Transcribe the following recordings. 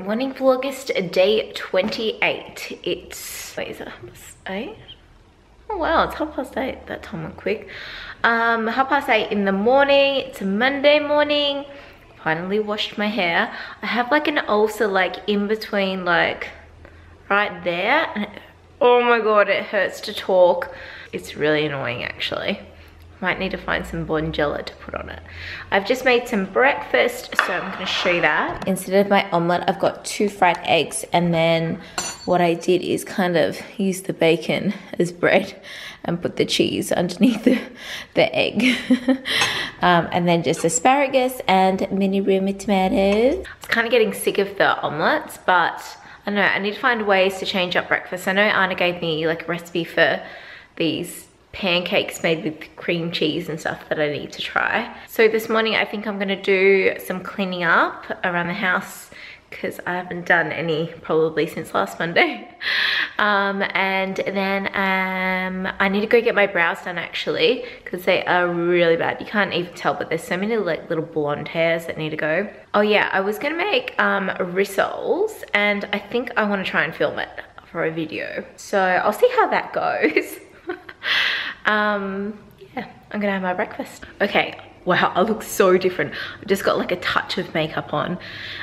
morning Vlaugust, day 28. It's, wait, is it 8:30? Oh wow, it's 8:30. That time went quick. 8:30 in the morning. It's a Monday morning. Finally washed my hair. I have like an ulcer like in between, like right there. And oh my god, it hurts to talk. It's really annoying actually. Might need to find some Bonjela to put on it. I've just made some breakfast, so I'm gonna show you that. Instead of my omelet, I've got 2 fried eggs, and then what I did is kind of use the bacon as bread and put the cheese underneath the egg. And then just asparagus and mini roomy tomatoes. I was kind of getting sick of the omelets, but I don't know, I need to find ways to change up breakfast. I know Anna gave me like a recipe for these pancakes made with cream cheese and stuff that I need to try. So this morning I think I'm gonna do some cleaning up around the house because I haven't done any probably since last Monday. And then I need to go get my brows done actually because they are really bad. You can't even tell, but there's so many like little blonde hairs that need to go. Oh yeah, I was gonna make rissoles, and I think I want to try and film it for a video. So I'll see how that goes. Yeah, I'm gonna have my breakfast. Okay, wow, I look so different. I've just got like a touch of makeup on,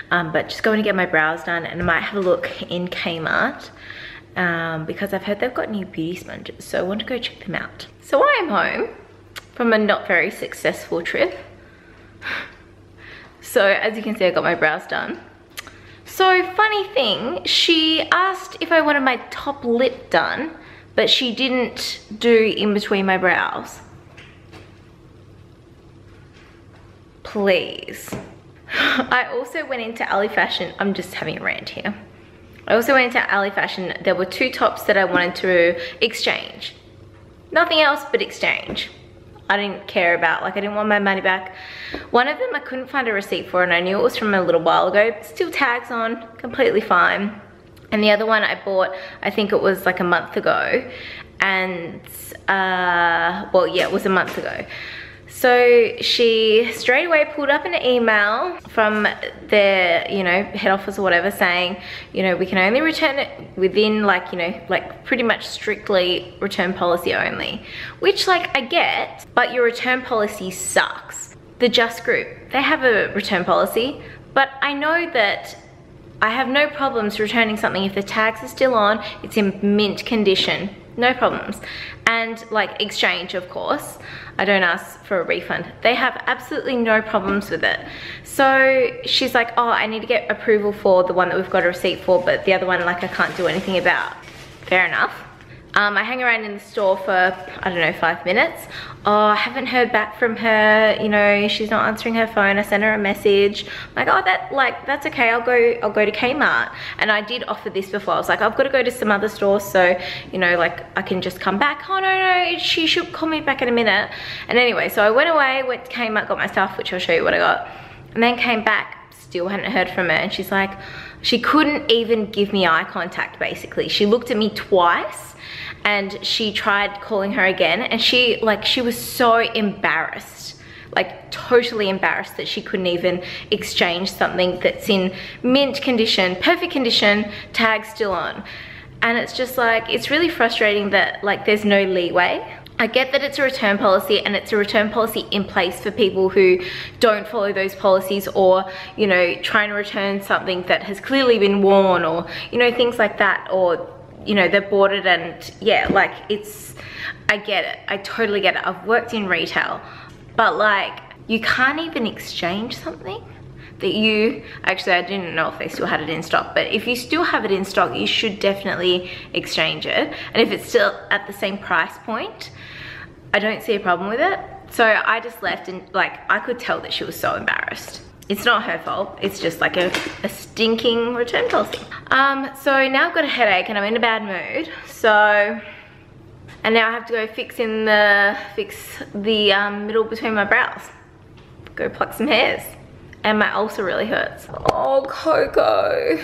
but just going to get my brows done, and I might have a look in Kmart because I've heard they've got new beauty sponges, so I want to go check them out. So I am home from a not very successful trip. So as you can see, I got my brows done. So funny thing, she asked if I wanted my top lip done, but she didn't do in between my brows. Please. I also went into Ali Fashion. I'm just having a rant here. I also went into Ali Fashion. There were 2 tops that I wanted to exchange. Nothing else but exchange. I didn't care about, like I didn't want my money back. One of them I couldn't find a receipt for, and I knew it was from a little while ago. Still tags on, completely fine. And the other one I bought, I think it was like a month ago. And, well, yeah, it was a month ago. So she straight away pulled up an email from their, you know, head office or whatever saying, you know, we can only return it within like, you know, like pretty much strictly return policy only. Which like I get, but your return policy sucks. The Just Group, they have a return policy, but I know that I have no problems returning something if the tags are still on, it's in mint condition, no problems. And like exchange, of course, I don't ask for a refund. They have absolutely no problems with it. So she's like, oh, I need to get approval for the one that we've got a receipt for, but the other one, like I can't do anything about. Fair enough. I hang around in the store for, I don't know, 5 minutes. Oh, I haven't heard back from her, you know, she's not answering her phone. I sent her a message. I'm like, oh, that's okay, I'll go to Kmart. And I did offer this before. I was like, I've got to go to some other stores, so, you know, like I can just come back. Oh, no, she should call me back in a minute. And anyway, so I went away, went to Kmart, got my stuff, which I'll show you what I got. And then came back, still hadn't heard from her. And she's like, she couldn't even give me eye contact, basically. She looked at me twice. And she tried calling her again, and she was so embarrassed, like totally embarrassed that she couldn't even exchange something that's in mint condition, perfect condition, tag still on. And it's just like, it's really frustrating that like there's no leeway. I get that it's a return policy, and it's a return policy in place for people who don't follow those policies, or, you know, trying to return something that has clearly been worn, or, you know, things like that, or, you know, they're bought it, and yeah, like it's, I get it, I totally get it. I've worked in retail, but like you can't even exchange something that you, actually I didn't know if they still had it in stock, but if you still have it in stock, you should definitely exchange it. And if it's still at the same price point, I don't see a problem with it. So I just left, and like I could tell that she was so embarrassed. It's not her fault, it's just like a stinking return policy. So now I've got a headache and I'm in a bad mood. So, and now I have to go fix the middle between my brows. Go pluck some hairs. And my ulcer really hurts. Oh, Coco.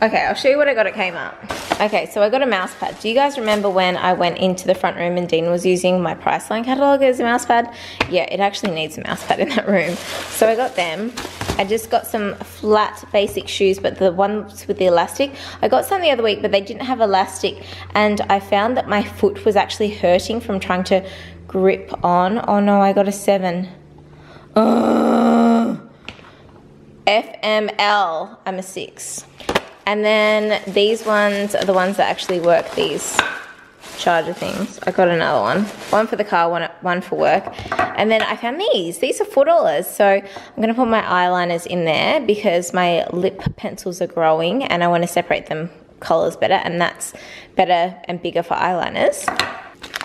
Okay, I'll show you what I got at Kmart. Okay, so I got a mouse pad. Do you guys remember when I went into the front room and Dean was using my Priceline catalogue as a mouse pad? Yeah, it actually needs a mouse pad in that room. So I got them. I just got some flat basic shoes, but the ones with the elastic. I got some the other week, but they didn't have elastic, and I found that my foot was actually hurting from trying to grip on. Oh no, I got a 7. FML, I'm a 6. And then these ones are the ones that actually work, these charger things. I got another one for the car, one for work. And then I found these are $4. So I'm gonna put my eyeliners in there because my lip pencils are growing and I wanna separate them colors better, and that's better and bigger for eyeliners.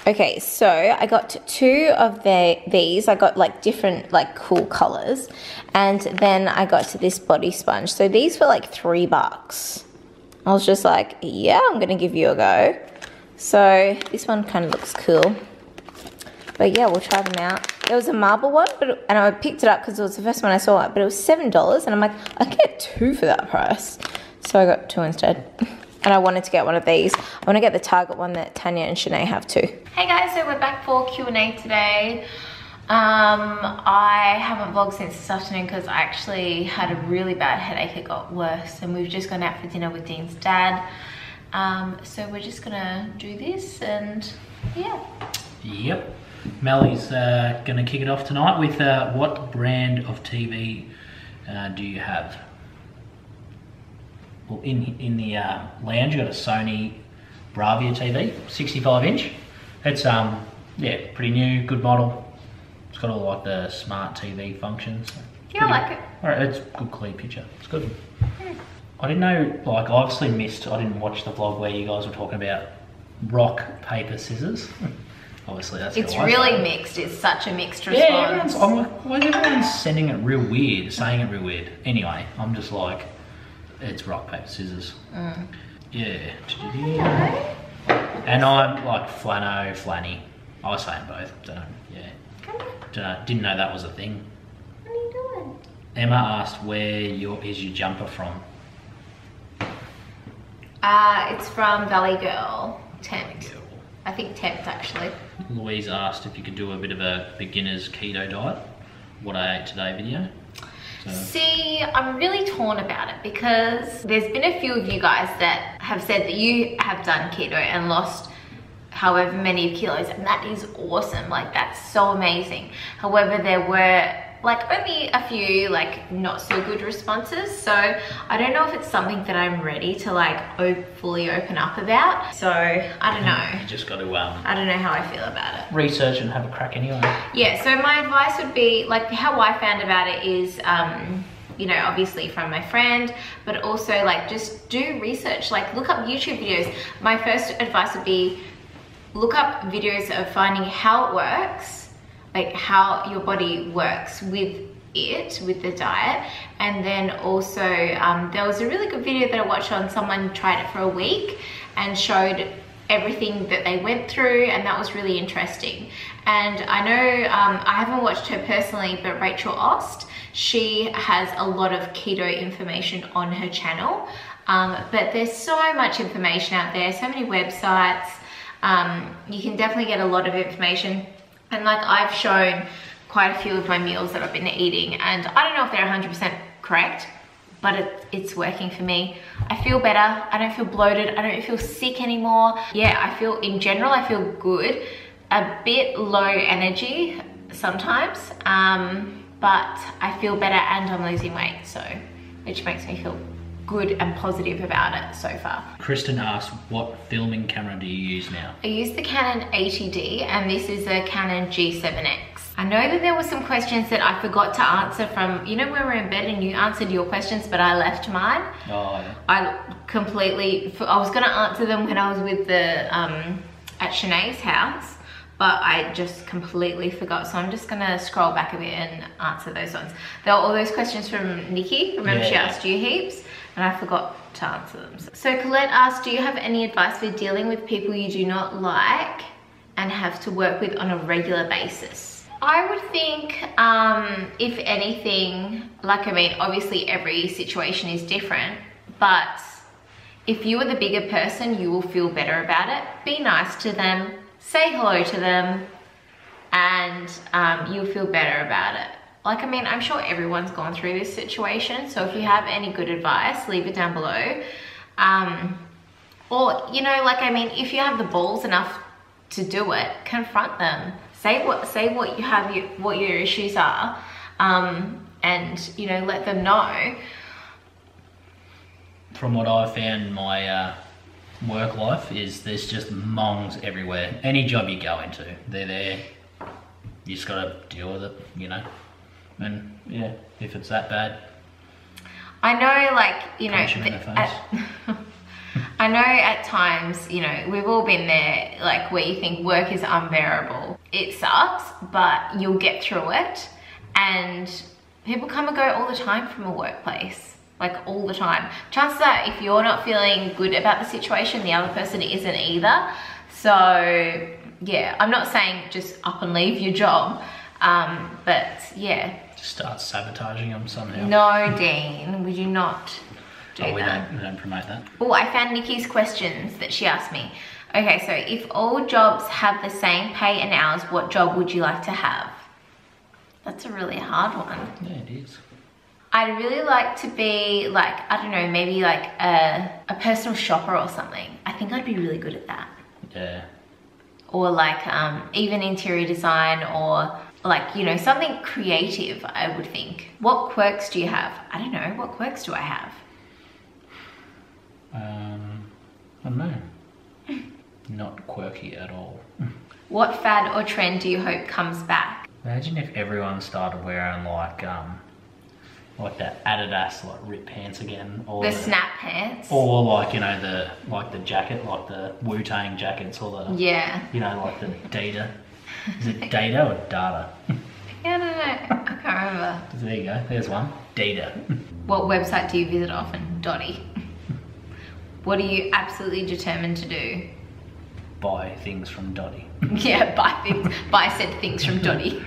Okay, so I got 2 of these. I got like different like cool colors, and then I got to this body sponge. So these were like $3. I was just like, yeah, I'm gonna give you a go. So this one kind of looks cool, but yeah, we'll try them out. There was a marble one, and I picked it up because it was the first one I saw, but it was $7, and I'm like, I can get 2 for that price. So I got 2 instead. And I wanted to get one of these. I want to get the Target one that Tanya and Shanae have too. Hey guys, so we're back for Q&A today. I haven't vlogged since this afternoon because I actually had a really bad headache. It got worse, and we've just gone out for dinner with Dean's dad. So we're just gonna do this, and yeah. Yep. Melly's gonna kick it off tonight with what brand of TV do you have? Well, in the lounge, you got a Sony Bravia TV, 65-inch. It's yeah, pretty new, good model. It's got all like the smart TV functions. Yeah, I like it. Alright, it's a good clear picture. It's good. I didn't know, like, I obviously missed. I didn't watch the vlog where you guys were talking about rock, paper, scissors. Obviously, that's. It's really mixed. It's such a mixed response. Yeah, I'm like, why is everyone sending it real weird, saying it real weird? Anyway, I'm just like, it's rock, paper, scissors. Yeah. Okay. And I'm like flano, flanny. I was saying both. Don't know. Yeah. Don't know. Didn't know that was a thing. What are you doing? Emma asked, where is your jumper from? It's from Valley Girl. Tempt. I think Tempt actually. Louise asked if you could do a bit of a beginner's keto diet. What I ate today video. So. See, I'm really torn about it because there's been a few of you guys that have said that you have done keto and lost however many kilos, and that is awesome. Like, that's so amazing. However, there were like only a few like not so good responses, so I don't know if it's something that I'm ready to like fully open up about. So I don't know. You just got to I don't know how I feel about it. Research and have a crack anyway. Yeah, so my advice would be, like, how I found about it is you know, obviously from my friend, but also like just do research, like look up YouTube videos. My first advice would be look up videos of finding how it works, like how your body works with the diet. And then also there was a really good video that I watched on someone tried it for a week and showed everything that they went through, and that was really interesting. And I know I haven't watched her personally, but Rachel Ost, she has a lot of keto information on her channel, but there's so much information out there, so many websites. You can definitely get a lot of information. And like, I've shown quite a few of my meals that I've been eating, and I don't know if they're 100% correct, but it's working for me. I feel better. I don't feel bloated. I don't feel sick anymore. Yeah, I feel, in general, I feel good. A bit low energy sometimes, but I feel better and I'm losing weight, so, which makes me feel good and positive about it so far. Kristen asked, what filming camera do you use now? I use the Canon 80D, and this is a Canon G7X. I know that there were some questions that I forgot to answer from, you know, when we were in bed and you answered your questions, but I left mine. Oh, yeah. I was gonna answer them when I was with the, at Shanae's house, but I just completely forgot. So I'm just gonna scroll back a bit and answer those ones. There were all those questions from Nikki. Remember, she asked you heaps, and I forgot to answer them. So Colette asked, do you have any advice for dealing with people you do not like and have to work with on a regular basis? I would think, if anything, like, I mean, obviously every situation is different, but If you are the bigger person, you will feel better about it. Be nice to them, say hello to them, and you'll feel better about it. Like, I mean, I'm sure everyone's gone through this situation, so if you have any good advice, leave it down below. Or, you know, like, I mean, if you have the balls enough to do it, confront them. Say what you have, what your issues are, and, you know, let them know. From what I've found in my work life is there's just mongs everywhere. Any job you go into, they're there. You just gotta deal with it, you know. And yeah, if it's that bad, I know, like, you know, punch 'em in the face. I know at times, you know, we've all been there, like, where you think work is unbearable. It sucks, but you'll get through it. And people come and go all the time from a workplace, like all the time. Chances are, if you're not feeling good about the situation, the other person isn't either. So yeah, I'm not saying just up and leave your job, but yeah. Just start sabotaging them somehow. No, Dean, would you not do we that? don't promote that. Oh, I found Nikki's questions that she asked me. Okay, so if all jobs have the same pay and hours, what job would you like to have? That's a really hard one. Yeah, it is. I'd really like to be, like, I don't know, maybe like a personal shopper or something. I think I'd be really good at that. Yeah. Or like even interior design, or like, you know, something creative, I would think. What quirks do you have? I don't know, what quirks do I have? I don't know. Not quirky at all. What fad or trend do you hope comes back? Imagine if everyone started wearing like that Adidas like ripped pants again, or The snap pants. or like, you know, the jacket, like the Wu-Tang jackets, or the, Yeah. you know, like the Data. Is it Data or Data? Yeah, I don't know. I can't remember. There you go. There's one. Data. What website do you visit often? Dotty. What are you absolutely determined to do? Buy things from Dotty. Yeah, buy said things from Dotty.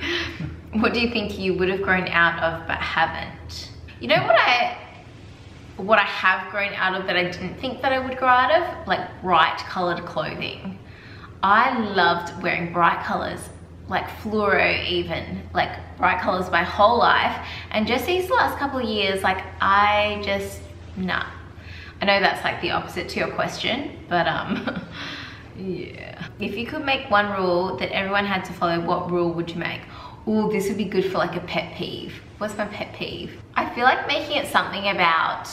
What do you think you would have grown out of but haven't? You know what I have grown out of that I didn't think that I would grow out of? Like bright colored clothing. I loved wearing bright colors, like fluoro even, like bright colors my whole life. And just these last couple of years, like nah. I know that's like the opposite to your question, but yeah. If you could make one rule that everyone had to follow, what rule would you make? Oh, this would be good for like a pet peeve. What's my pet peeve? I feel like making it something about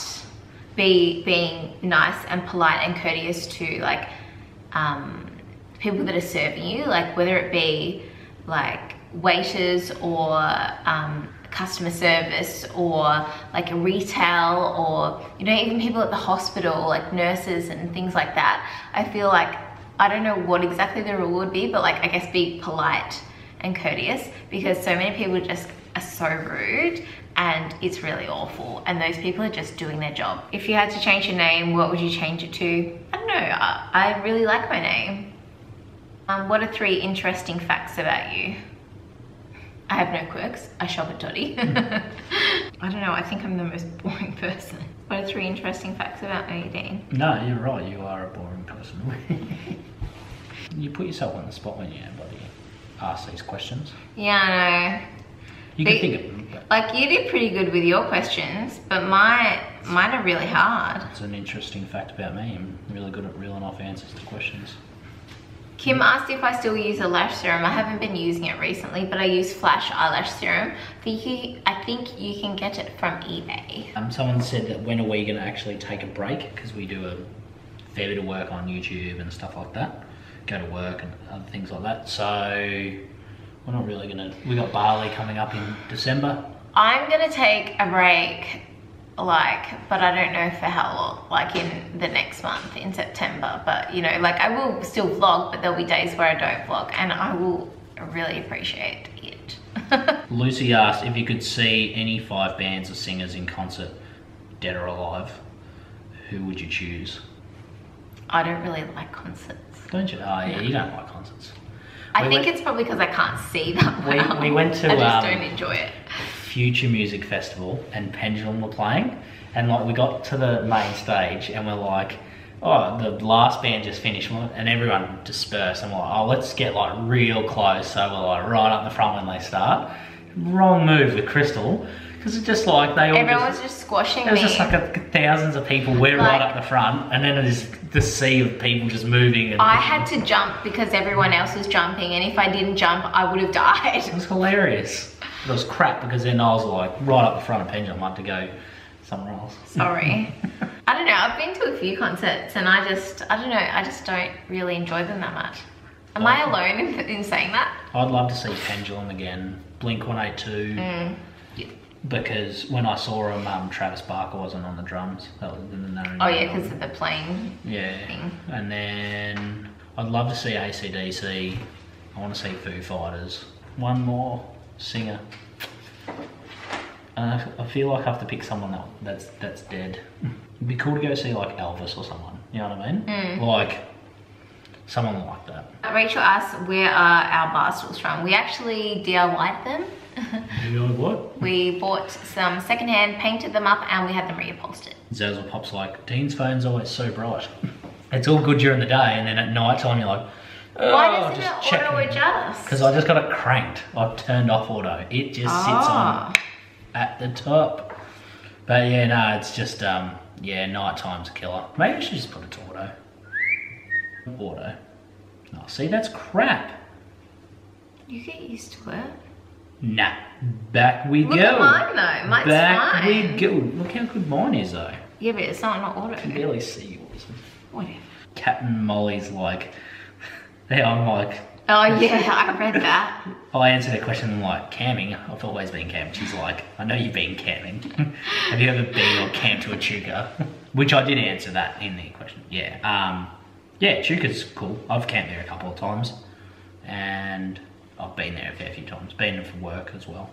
being nice and polite and courteous to like people that are serving you, like whether it be like waiters or customer service, or like a retail, or, you know, even people at the hospital, like nurses and things like that. I feel like, I don't know what exactly the rule would be, but like, I guess be polite and courteous, because so many people just are so rude and it's really awful, and those people are just doing their job. If you had to change your name, what would you change it to? I don't know, I really like my name. What are 3 interesting facts about you? I have no quirks. I shop at Dotty. I don't know, I think I'm the most boring person. What are 3 interesting facts about me, Dean? No, you're right, you are a boring person. You put yourself on the spot when you ask these questions. Yeah, I know. You can think of them. But like, you did pretty good with your questions, but mine are really hard. it's an interesting fact about me. I'm really good at reeling off answers to questions. Kim asked if I still use a lash serum. I haven't been using it recently, but I use Flash eyelash serum. I think you can get it from eBay. Someone said that when are we going to actually take a break, because we do a fair bit of work on YouTube and stuff like that. Go to work and other things like that. So we're not really going to... We got Bali coming up in December. I'm going to take a break, but I don't know for how long, like in the next month, in September. But, you know, like I will still vlog, but there'll be days where I don't vlog, and I will really appreciate it. Lucy asked if you could see any 5 bands or singers in concert, dead or alive, who would you choose? I don't really like concerts. Don't you? Oh yeah, you don't like concerts. I think it's probably because I can't see that well. We went to I just don't enjoy it. Future Music Festival, and Pendulum were playing, And like we got to the main stage and we're like, oh, the last band just finished and everyone dispersed and we're like, oh, let's get like real close. So we're like right up the front when they start. Wrong move with Crystal. Because it's just like they all everyone was just squashing me. It was just like thousands of people. We're like, right up the front, and then there's the sea of people just moving. And I had to jump because everyone else was jumping, and if I didn't jump, I would have died. It was hilarious. It was crap because then I was like right up the front of Pendulum. I had to go somewhere else. Sorry. I don't know. I've been to a few concerts, and I don't know. I just don't really enjoy them that much. Am I alone in saying that? I'd love to see Pendulum again. Blink 182. Because when I saw him, Travis Barker wasn't on the drums. That was in the narrative. Oh yeah, because of the plane thing. Yeah. And then I'd love to see AC/DC. I want to see Foo Fighters. One more singer. I feel like I have to pick someone that's dead. It'd be cool to go see like Elvis or someone. You know what I mean? Like someone like that. Rachel asked, where are our bar stools from? We actually DIY'd them. You know what? We bought some secondhand, painted them up, and we had them reupholstered. Zazzle Pop's like, Dean's phone's always so bright. It's all good during the day, and then at night time you're like, oh, why doesn't it auto adjust? Because I just got it cranked. I've turned off auto. It just sits on at the top. But yeah, no, it's just, yeah, night time's a killer. Maybe I should just put it to auto. Auto. Oh, see, that's crap. You get used to it. Nah, back we go. Look at mine though, mine's back fine. we go. Look how good mine is though. Yeah, but it's not auto. I can barely see yours. Whatever. Captain Molly's like, I'm like. Oh yeah, I read that. I answered a question like, camping, I've always been camping. She's like, I know you've been camping. Have you ever been or camped to a Chuka? Which I did answer that in the question. Yeah, yeah, Chuka's cool. I've camped there a couple of times. And I've been there a fair few times. Been there for work as well.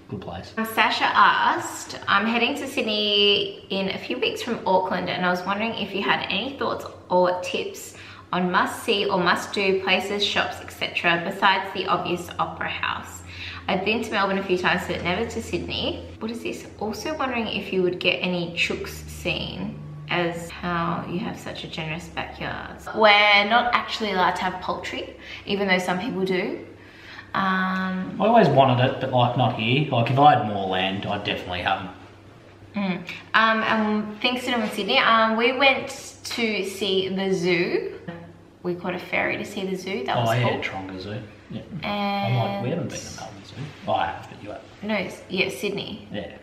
Good place. Sasha asked, I'm heading to Sydney in a few weeks from Auckland, and I was wondering if you had any thoughts or tips on must-see or must-do places, shops, etc. besides the obvious Opera House. I've been to Melbourne a few times, but never to Sydney. What is this? Also wondering if you would get any chooks seen, as how you have such a generous backyard. We're not actually allowed to have poultry, even though some people do. I always wanted it, but like not here. Like if I had more land, I'd definitely have them. And thanks to them in Sydney, we went to see the zoo. We caught a ferry to see the zoo. That was cool. Yeah, Tronga Zoo. Yeah. And I'm like, we haven't been to Melbourne Zoo. Oh, I have, but you have. No, yeah, Sydney. Yeah.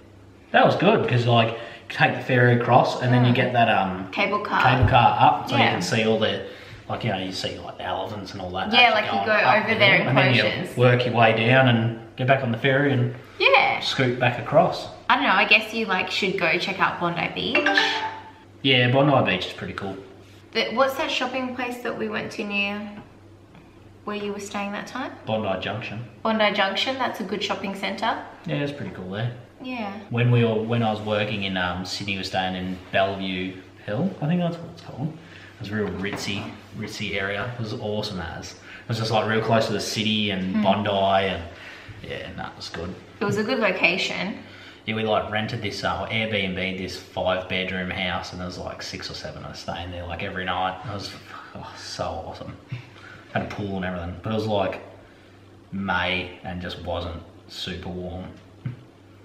That was good because like you take the ferry across and then you get that cable car up, so you can see all the. Like, you know, you see like the elephants and all that. Yeah, like you go over their enclosures. And then you work your way down and get back on the ferry and scoot back across. I don't know, I guess you like should go check out Bondi Beach. Yeah, Bondi Beach is pretty cool. What's that shopping place that we went to near where you were staying that time? Bondi Junction. Bondi Junction, that's a good shopping centre. Yeah, it's pretty cool there. Yeah. When I was working in Sydney, we were staying in Bellevue Hill, I think that's what it's called. It was a real ritzy area. It was awesome as. It was just like real close to the city and Bondi and yeah, no, it was good. It was a good location. Yeah, we like rented this Airbnb, this 5-bedroom house, and there was like 6 or 7 of us staying there like every night. It was so awesome. Had a pool and everything, but it was like May and just wasn't super warm.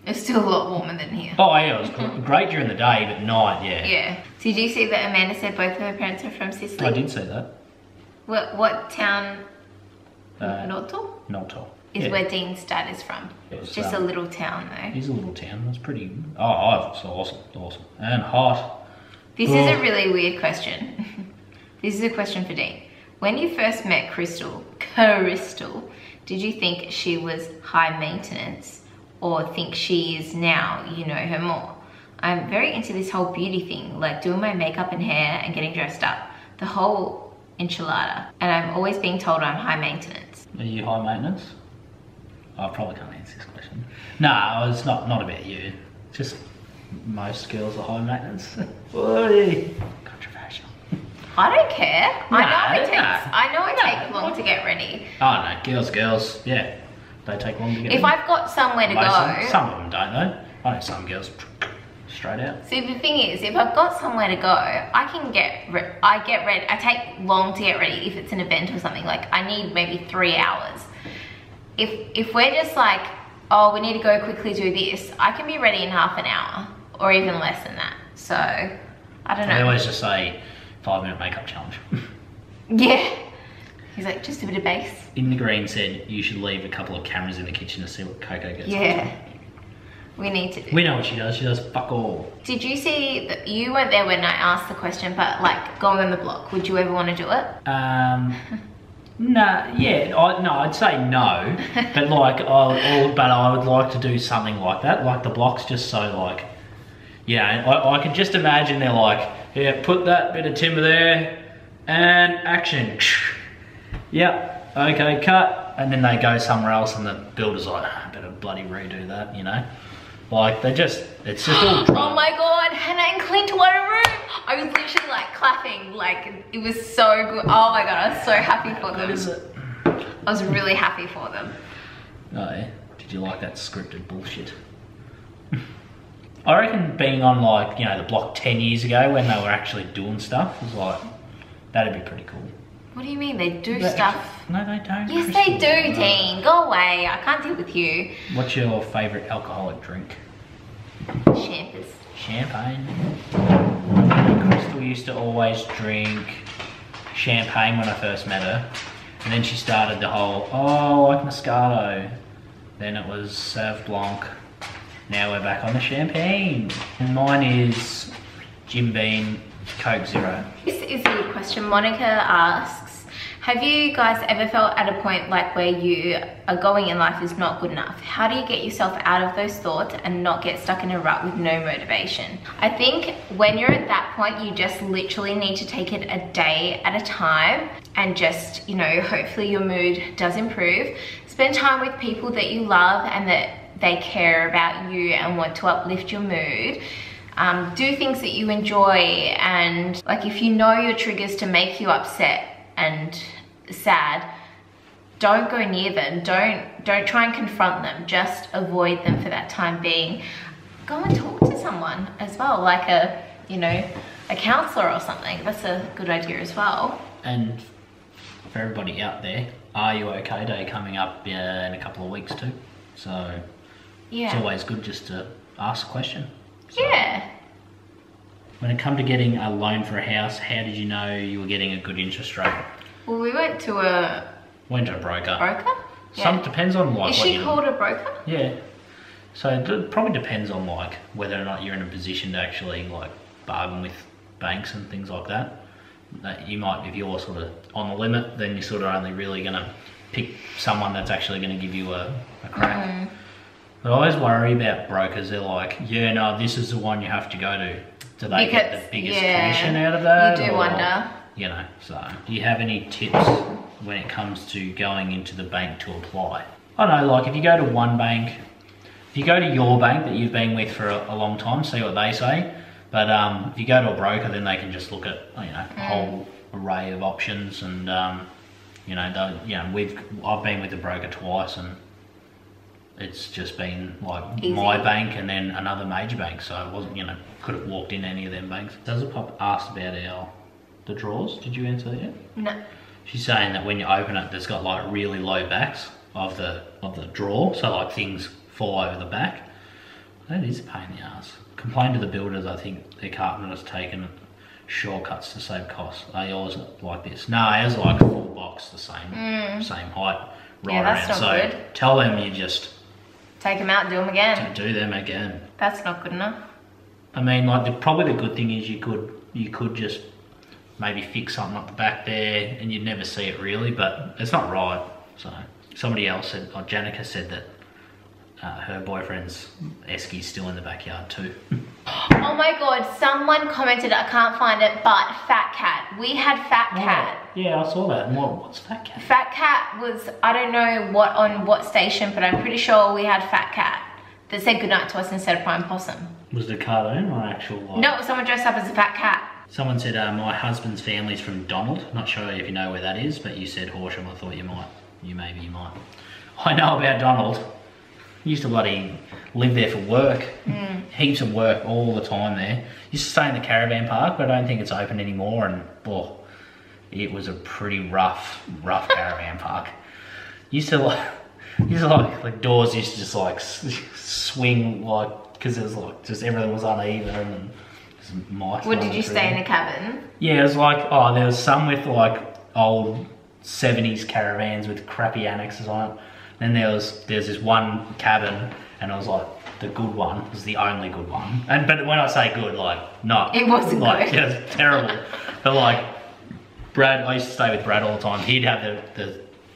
It's still a lot warmer than here. Oh yeah, it was great during the day, but night, yeah. Yeah. Did you see that Amanda said both of her parents are from Sicily? I did see that. What town? Noto? Noto. Is where Dean's dad is from. It's just a little town though. It is a little town. It's pretty. Oh, it's awesome. And hot. This is a really weird question. This is a question for Dean. When you first met Crystal, did you think she was high maintenance or think she is now, you know her more? I'm very into this whole beauty thing, like doing my makeup and hair and getting dressed up. The whole enchilada. And I'm always being told I'm high maintenance. Are you high maintenance? I probably can't answer this question. No, it's not about you. It's just most girls are high maintenance. Controversial. I don't care. I know it takes long to get ready. Oh no, girls, yeah. They take long to get ready. If I've got somewhere to go. Some of them don't though. I know some girls straight out. See, the thing is, if I've got somewhere to go, I get ready. I take long to get ready if it's an event or something. Like, I need maybe 3 hours. If we're just like, oh, we need to go quickly do this, I can be ready in half an hour or even less than that. So, I don't know. They always just say 5-minute makeup challenge. Yeah. He's like, just a bit of base. In the Green said you should leave a couple of cameras in the kitchen to see what Coco gets. Yeah. We need to do. We know what she does. She does fuck all. Did you see that you weren't there when I asked the question, but like going on the block, would you ever want to do it? Nah, yeah, I'd say no, but like, I would like to do something like that. Like the block's just so like, yeah, I could just imagine they're like, yeah, put that bit of timber there, and action. Yep, okay, cut, and then they go somewhere else, and the builder's like, I better bloody redo that, you know. Like it's just all Oh my god, Hannah and Clint won a room! I was literally like clapping, like it was so good. Oh my god, I was so happy for them. What is it? I was really happy for them. Oh yeah, did you like that scripted bullshit? I reckon being on like, you know, the block 10 years ago when they were actually doing stuff was like, that'd be pretty cool. What do you mean, they do stuff? No, they don't. Yes, they do, Dean. Go away, I can't deal with you. What's your favourite alcoholic drink? Champers. Champagne. Crystal used to always drink champagne when I first met her. And then she started the whole, oh, I like Moscato. Then it was Sauv Blanc. Now we're back on the champagne. And mine is Jim Beam, Coke Zero. This is a good question. Monica asks, have you guys ever felt at a point like where you are going in life is not good enough? How do you get yourself out of those thoughts and not get stuck in a rut with no motivation? I think when you're at that point, you just literally need to take it a day at a time and just, you know, hopefully your mood does improve. Spend time with people that you love and that they care about you and want to uplift your mood. Do things that you enjoy, and like if you know your triggers to make you upset and sad, don't go near them. Don't try and confront them. Just avoid them for that time being. Go and talk to someone as well, like a, you know, a counselor or something. That's a good idea as well. And for everybody out there, Are You OK Day coming up in a couple of weeks too. So yeah, it's always good just to ask a question. So, yeah. when it come to getting a loan for a house, how did you know you were getting a good interest rate? Well, we went to a broker. Broker? Some depends on like. Is she called a broker? Yeah. So it probably depends on like whether or not you're in a position to actually like bargain with banks and things like that. That you might, if you're sort of on the limit, then you're sort of only really gonna pick someone that's actually gonna give you a crack. Mm. But I always worry about brokers. They're like, yeah, no, this is the one you have to go to. Do they get the biggest commission out of that? You do wonder. You know, so do you have any tips when it comes to going into the bank to apply? I don't know, like if you go to one bank, if you go to your bank that you've been with for a long time, see what they say. But if you go to a broker, then they can just look at, you know, a whole array of options, and you know, I've been with the broker twice, and it's just been like easy. My bank and then another major bank, so it wasn't, you know, could have walked in any of them banks. Doesapop asked about the drawers. Did you answer that yet? No. She's saying that when you open it, there's got like really low backs of the drawer, so like things fall over the back. That is a pain in the ass. Complain to the builders. I think their carpenter's taken shortcuts to save costs. Are yours like this? No, ours are like a full box, the same height, right around. So good. Tell them you just take them out and do them again. Do them again. That's not good enough. I mean, like probably the good thing is you could just maybe fix something up the back there, and you'd never see it really, but it's not right. So somebody else said, or Janica said that her boyfriend's Esky's still in the backyard too. Oh my god, someone commented, I can't find it, but Fat Cat. We had Fat Cat. Yeah, I saw that. What's Fat Cat? Fat Cat was, I don't know on what station, but I'm pretty sure we had Fat Cat that said goodnight to us instead of Prime Possum. Was it a cartoon or actual? No, someone dressed up as a fat cat. Someone said, my husband's family's from Donald. Not sure if you know where that is, but you said Horsham. I thought you might. Maybe you might. I know about Donald. Used to bloody live there for work. Heaps of work all the time there. Used to stay in the caravan park, but I don't think it's open anymore. And it was a pretty rough caravan park. Used to like doors used to just like swing like because it was like just everything was uneven and just mice. What did you stay in a cabin? Yeah, it was like there was some with like old 70s caravans with crappy annexes on it. Then there's this one cabin, and I was like, the good one was the only good one. But when I say good, like not. It wasn't like, good. It was terrible. But like Brad, I used to stay with Brad all the time. He'd have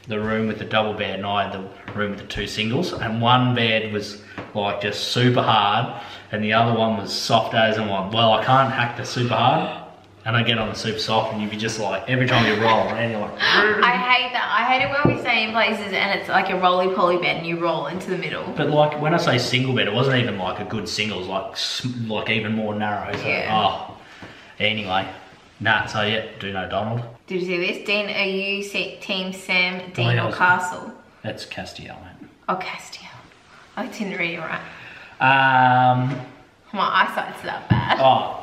the room with the double bed, and I had the room with the two singles. And one bed was like just super hard, and the other one was soft as. I'm like, well, I can't hack the super hard. And I get on the super soft, and you'd be just like, every time you roll around, you're like... I hate that. I hate it when we stay in places and it's like a roly-poly bed and you roll into the middle. But like, when I say single bed, it wasn't even like a good single. It was like even more narrow. So, yeah. Anyway. Nah, so yeah, do know Donald. Did you see this? Dean, are you team Sam, Dean or Castle? That's Castiel, mate. Oh, Castiel. I didn't read it right. My eyesight's that bad. Oh.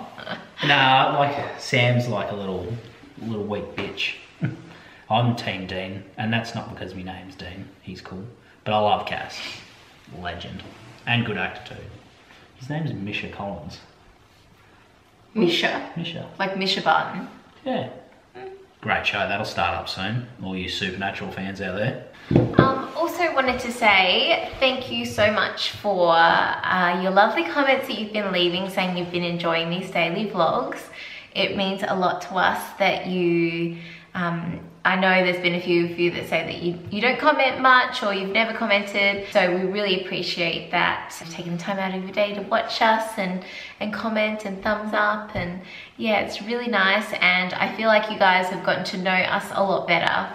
Nah, like Sam's like a little weak bitch. I'm Team Dean, and that's not because my name's Dean. He's cool, but I love Cass, legend, and good actor too. His name's Misha Collins. Misha. Like Misha Barton. Yeah. Great show. That'll start up soon. All you Supernatural fans out there. Also wanted to say thank you so much for your lovely comments that you've been leaving saying you've been enjoying these daily vlogs. It means a lot to us that you, I know there's been a few of you that say that you don't comment much or you've never commented. So we really appreciate that. You've taken the time out of your day to watch us and comment and thumbs up, and yeah, it's really nice. And I feel like you guys have gotten to know us a lot better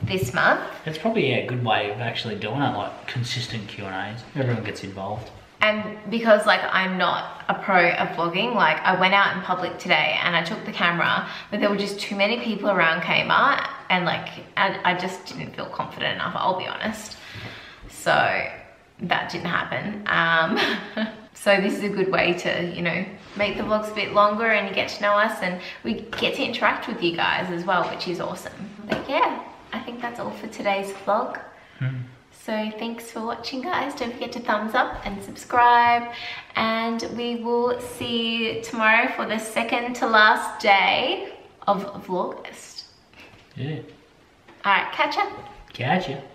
this month. It's probably a good way of actually doing it, like consistent Q&As. Everyone gets involved. And because like I'm not a pro of vlogging, like I went out in public today and I took the camera, but there were just too many people around Kmart, and like I just didn't feel confident enough, I'll be honest. So that didn't happen. So this is a good way to, you know, make the vlogs a bit longer and you get to know us, and we get to interact with you guys as well, which is awesome. But yeah, I think that's all for today's vlog. So thanks for watching, guys. Don't forget to thumbs up and subscribe, and we will see you tomorrow for the second to last day of Vlaugust. Yeah. All right, catch ya. Catch ya.